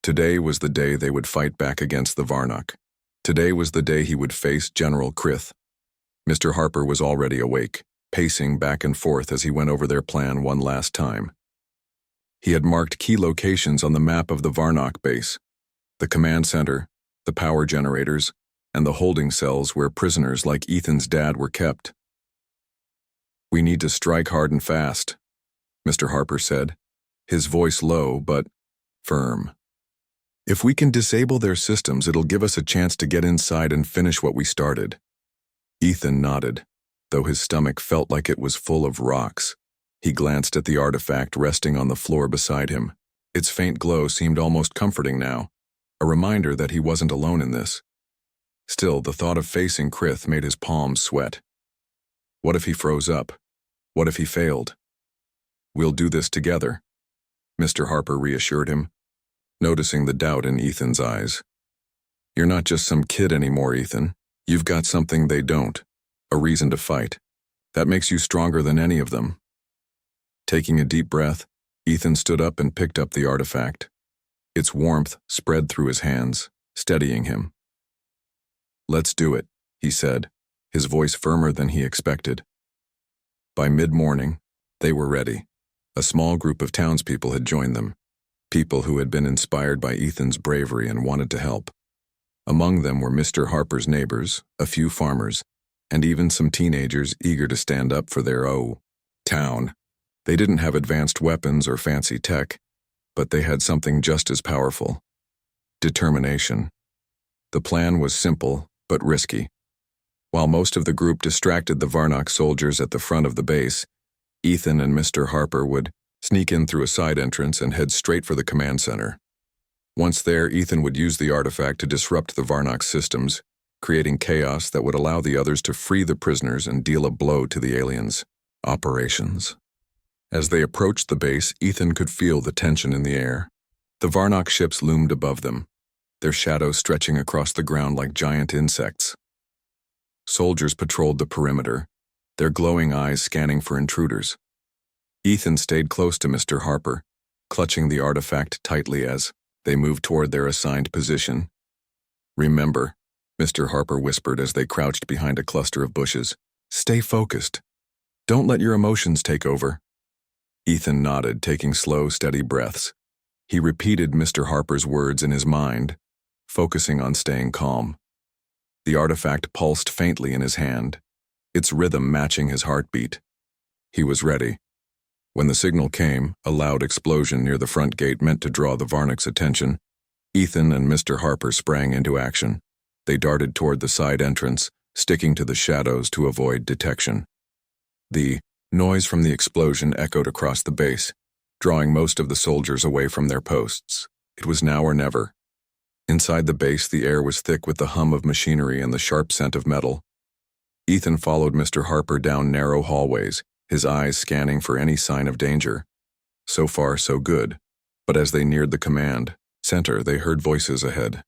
Today was the day they would fight back against the Varnock. Today was the day he would face General Krith. Mr. Harper was already awake, pacing back and forth as he went over their plan one last time. He had marked key locations on the map of the Varnock base: the command center, the power generators, and the holding cells where prisoners like Ethan's dad were kept. "We need to strike hard and fast," Mr. Harper said, his voice low but firm. If we can disable their systems, it'll give us a chance to get inside and finish what we started. Ethan nodded, though his stomach felt like it was full of rocks. He glanced at the artifact resting on the floor beside him. Its faint glow seemed almost comforting now, a reminder that he wasn't alone in this. Still, the thought of facing Krith made his palms sweat. What if he froze up? What if he failed? "We'll do this together," Mr. Harper reassured him, noticing the doubt in Ethan's eyes. "You're not just some kid anymore, Ethan. You've got something they don't, a reason to fight. That makes you stronger than any of them." Taking a deep breath, Ethan stood up and picked up the artifact. Its warmth spread through his hands, steadying him. "Let's do it," he said, his voice firmer than he expected. By mid-morning, they were ready. A small group of townspeople had joined them, people who had been inspired by Ethan's bravery and wanted to help. Among them were Mr. Harper's neighbors, a few farmers, and even some teenagers eager to stand up for their town. They didn't have advanced weapons or fancy tech, but they had something just as powerful: determination. The plan was simple, but risky. While most of the group distracted the Varnock soldiers at the front of the base, Ethan and Mr. Harper would sneak in through a side entrance and head straight for the command center. Once there, Ethan would use the artifact to disrupt the Varnock systems, creating chaos that would allow the others to free the prisoners and deal a blow to the aliens' operations. As they approached the base, Ethan could feel the tension in the air. The Varnock ships loomed above them, their shadows stretching across the ground like giant insects. Soldiers patrolled the perimeter, their glowing eyes scanning for intruders. Ethan stayed close to Mr. Harper, clutching the artifact tightly as they moved toward their assigned position. "Remember," Mr. Harper whispered as they crouched behind a cluster of bushes, "stay focused. Don't let your emotions take over." Ethan nodded, taking slow, steady breaths. He repeated Mr. Harper's words in his mind, focusing on staying calm. The artifact pulsed faintly in his hand, its rhythm matching his heartbeat. He was ready. When the signal came, a loud explosion near the front gate meant to draw the Varnock's attention. Ethan and Mr. Harper sprang into action. They darted toward the side entrance, sticking to the shadows to avoid detection. The noise from the explosion echoed across the base, drawing most of the soldiers away from their posts. It was now or never. Inside the base, the air was thick with the hum of machinery and the sharp scent of metal. Ethan followed Mr. Harper down narrow hallways, his eyes scanning for any sign of danger. So far, so good. But as they neared the command center, they heard voices ahead.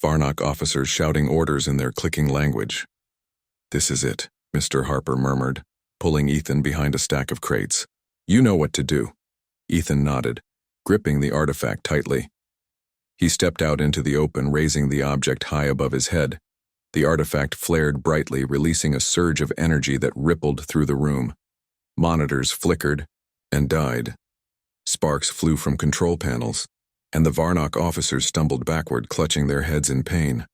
Varnock officers shouting orders in their clicking language. "This is it," Mr. Harper murmured, pulling Ethan behind a stack of crates. "You know what to do." Ethan nodded, gripping the artifact tightly. He stepped out into the open, raising the object high above his head. The artifact flared brightly, releasing a surge of energy that rippled through the room. Monitors flickered and died. Sparks flew from control panels, and the Varnock officers stumbled backward, clutching their heads in pain.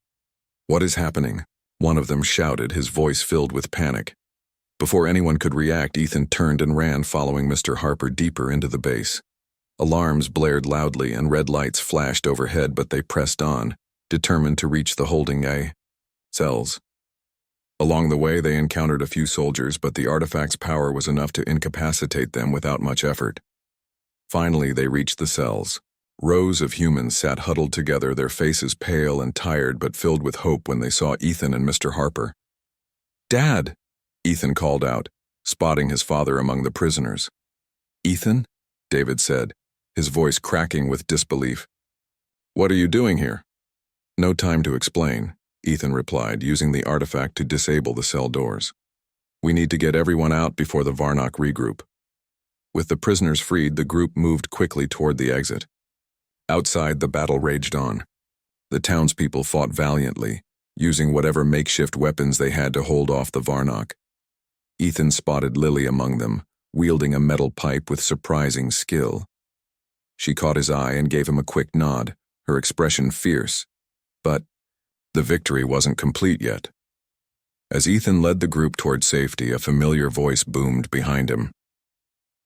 "What is happening?" one of them shouted, his voice filled with panic. Before anyone could react, Ethan turned and ran, following Mr. Harper deeper into the base. Alarms blared loudly and red lights flashed overhead, but they pressed on, determined to reach the holding cells. Along the way, they encountered a few soldiers, but the artifact's power was enough to incapacitate them without much effort. Finally, they reached the cells. Rows of humans sat huddled together, their faces pale and tired but filled with hope when they saw Ethan and Mr. Harper. "Dad!" Ethan called out, spotting his father among the prisoners. "Ethan?" David said, his voice cracking with disbelief. "What are you doing here?" "No time to explain," Ethan replied, using the artifact to disable the cell doors. "We need to get everyone out before the Varnock regroup." With the prisoners freed, the group moved quickly toward the exit. Outside, the battle raged on. The townspeople fought valiantly, using whatever makeshift weapons they had to hold off the Varnock. Ethan spotted Lily among them, wielding a metal pipe with surprising skill. She caught his eye and gave him a quick nod, her expression fierce. But the victory wasn't complete yet. As Ethan led the group toward safety, a familiar voice boomed behind him.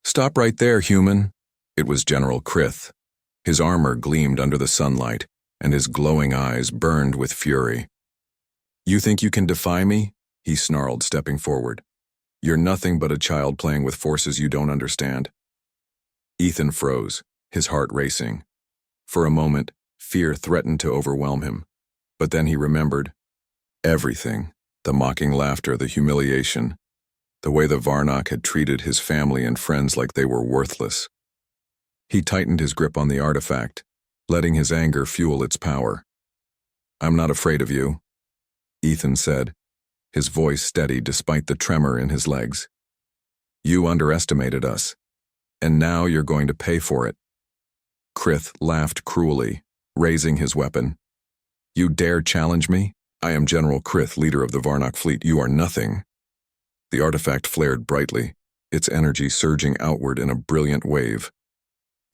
"Stop right there, human." It was General Krith. His armor gleamed under the sunlight, and his glowing eyes burned with fury. "You think you can defy me?" he snarled, stepping forward. "You're nothing but a child playing with forces you don't understand." Ethan froze, his heart racing. For a moment, fear threatened to overwhelm him, but then he remembered everything: the mocking laughter, the humiliation, the way the Varnock had treated his family and friends like they were worthless. He tightened his grip on the artifact, letting his anger fuel its power. "I'm not afraid of you," Ethan said, his voice steady despite the tremor in his legs. "You underestimated us, and now you're going to pay for it." Krith laughed cruelly, raising his weapon. "You dare challenge me? I am General Krith, leader of the Varnock fleet. You are nothing." The artifact flared brightly, its energy surging outward in a brilliant wave.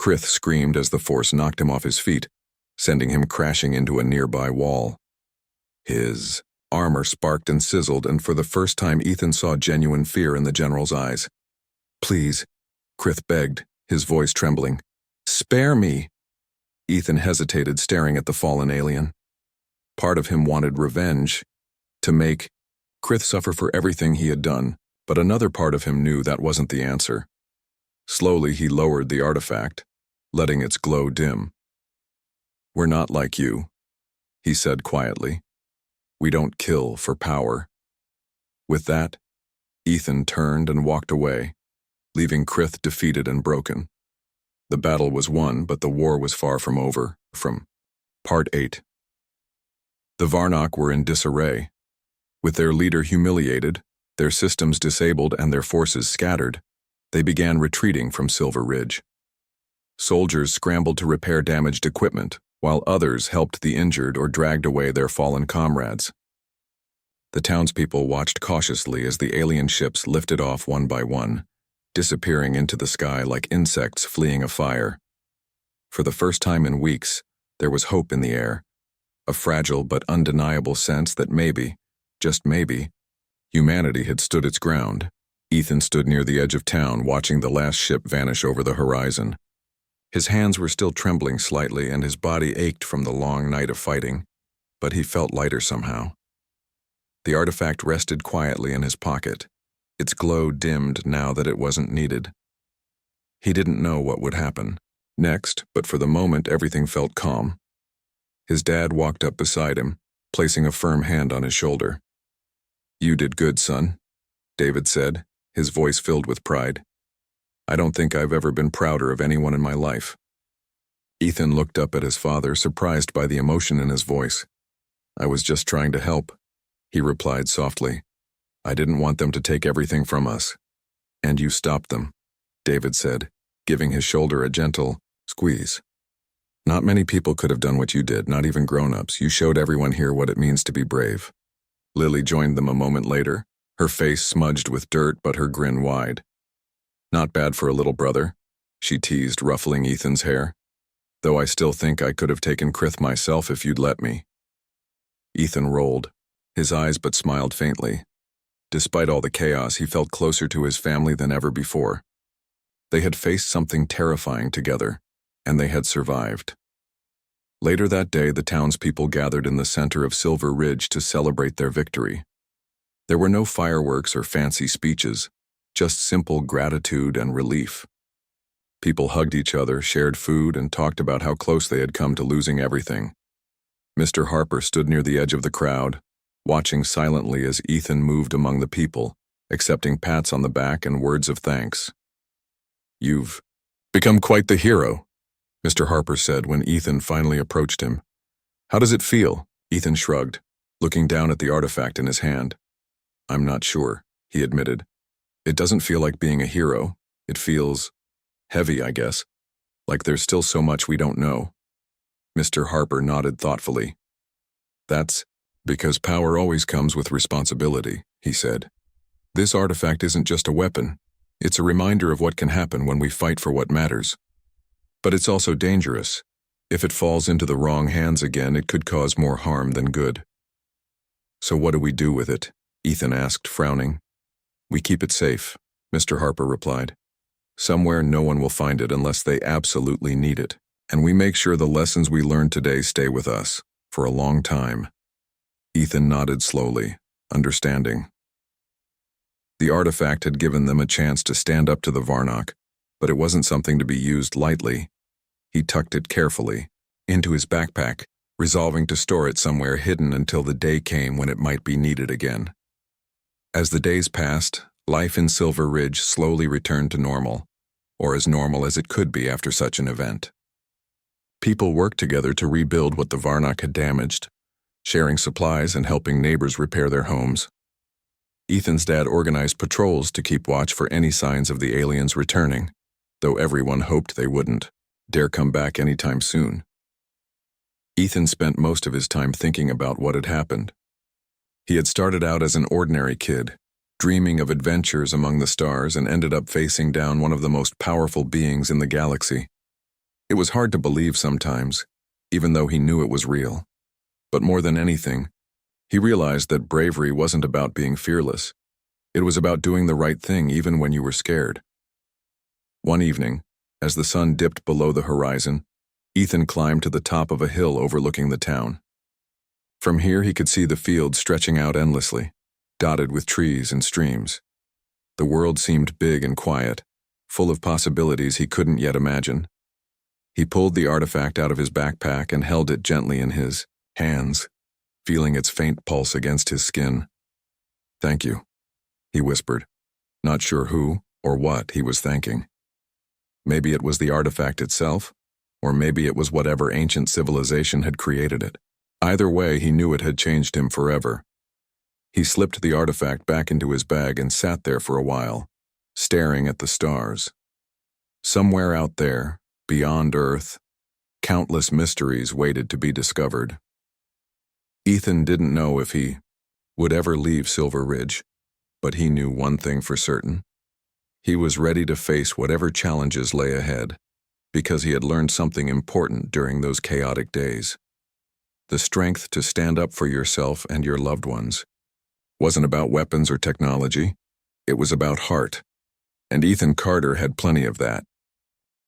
Krith screamed as the force knocked him off his feet, sending him crashing into a nearby wall. His armor sparked and sizzled, and for the first time Ethan saw genuine fear in the general's eyes. "Please," Krith begged, his voice trembling. "Spare me." Ethan hesitated, staring at the fallen alien. Part of him wanted revenge, to make Krith suffer for everything he had done, but another part of him knew that wasn't the answer. Slowly he lowered the artifact, letting its glow dim. "We're not like you," he said quietly. "We don't kill for power." With that, Ethan turned and walked away, leaving Krith defeated and broken. The battle was won, but the war was far from over. From Part 8. The Varnock were in disarray. With their leader humiliated, their systems disabled, and their forces scattered, they began retreating from Silver Ridge. Soldiers scrambled to repair damaged equipment, while others helped the injured or dragged away their fallen comrades. The townspeople watched cautiously as the alien ships lifted off one by one, disappearing into the sky like insects fleeing a fire. For the first time in weeks, there was hope in the air, a fragile but undeniable sense that maybe, just maybe, humanity had stood its ground. Ethan stood near the edge of town, watching the last ship vanish over the horizon. His hands were still trembling slightly, and his body ached from the long night of fighting, but he felt lighter somehow. The artifact rested quietly in his pocket, its glow dimmed now that it wasn't needed. He didn't know what would happen next, but for the moment everything felt calm. His dad walked up beside him, placing a firm hand on his shoulder. "You did good, son," David said, his voice filled with pride. "I don't think I've ever been prouder of anyone in my life." Ethan looked up at his father, surprised by the emotion in his voice. "I was just trying to help," he replied softly. "I didn't want them to take everything from us." "And you stopped them," David said, giving his shoulder a gentle squeeze. "Not many people could have done what you did, not even grown-ups. You showed everyone here what it means to be brave." Lily joined them a moment later, her face smudged with dirt but her grin wide. "Not bad for a little brother," she teased, ruffling Ethan's hair. "Though I still think I could have taken Krith myself if you'd let me." Ethan rolled, his eyes but smiled faintly. Despite all the chaos, he felt closer to his family than ever before. They had faced something terrifying together, and they had survived. Later that day, the townspeople gathered in the center of Silver Ridge to celebrate their victory. There were no fireworks or fancy speeches, just simple gratitude and relief. People hugged each other, shared food, and talked about how close they had come to losing everything. Mr. Harper stood near the edge of the crowd, watching silently as Ethan moved among the people, accepting pats on the back and words of thanks. "You've become quite the hero," Mr. Harper said when Ethan finally approached him. "How does it feel?" Ethan shrugged, looking down at the artifact in his hand. "I'm not sure," he admitted. "It doesn't feel like being a hero. It feels heavy, I guess, like there's still so much we don't know." Mr. Harper nodded thoughtfully. "That's because power always comes with responsibility," he said. "This artifact isn't just a weapon. It's a reminder of what can happen when we fight for what matters. But it's also dangerous. If it falls into the wrong hands again, it could cause more harm than good." "So what do we do with it?" Ethan asked, frowning. "We keep it safe," Mr. Harper replied. "Somewhere no one will find it unless they absolutely need it." and we make sure the lessons we learned today stay with us for a long time." Ethan nodded slowly, understanding. The artifact had given them a chance to stand up to the Varnock, but it wasn't something to be used lightly. He tucked it carefully into his backpack, resolving to store it somewhere hidden until the day came when it might be needed again. As the days passed, life in Silver Ridge slowly returned to normal, or as normal as it could be after such an event. People worked together to rebuild what the Varnock had damaged, sharing supplies and helping neighbors repair their homes. Ethan's dad organized patrols to keep watch for any signs of the aliens returning, though everyone hoped they wouldn't dare come back anytime soon. Ethan spent most of his time thinking about what had happened. He had started out as an ordinary kid, dreaming of adventures among the stars, and ended up facing down one of the most powerful beings in the galaxy. It was hard to believe sometimes, even though he knew it was real. But more than anything, he realized that bravery wasn't about being fearless. It was about doing the right thing even when you were scared. One evening, as the sun dipped below the horizon, Ethan climbed to the top of a hill overlooking the town. From here he could see the fields stretching out endlessly, dotted with trees and streams. The world seemed big and quiet, full of possibilities he couldn't yet imagine. He pulled the artifact out of his backpack and held it gently in his hands, feeling its faint pulse against his skin. "Thank you," he whispered, not sure who or what he was thanking. Maybe it was the artifact itself, or maybe it was whatever ancient civilization had created it. Either way, he knew it had changed him forever. He slipped the artifact back into his bag and sat there for a while, staring at the stars. Somewhere out there, beyond Earth, countless mysteries waited to be discovered. Ethan didn't know if he would ever leave Silver Ridge, but he knew one thing for certain. He was ready to face whatever challenges lay ahead, because he had learned something important during those chaotic days. The strength to stand up for yourself and your loved ones wasn't about weapons or technology. It was about heart, and Ethan Carter had plenty of that.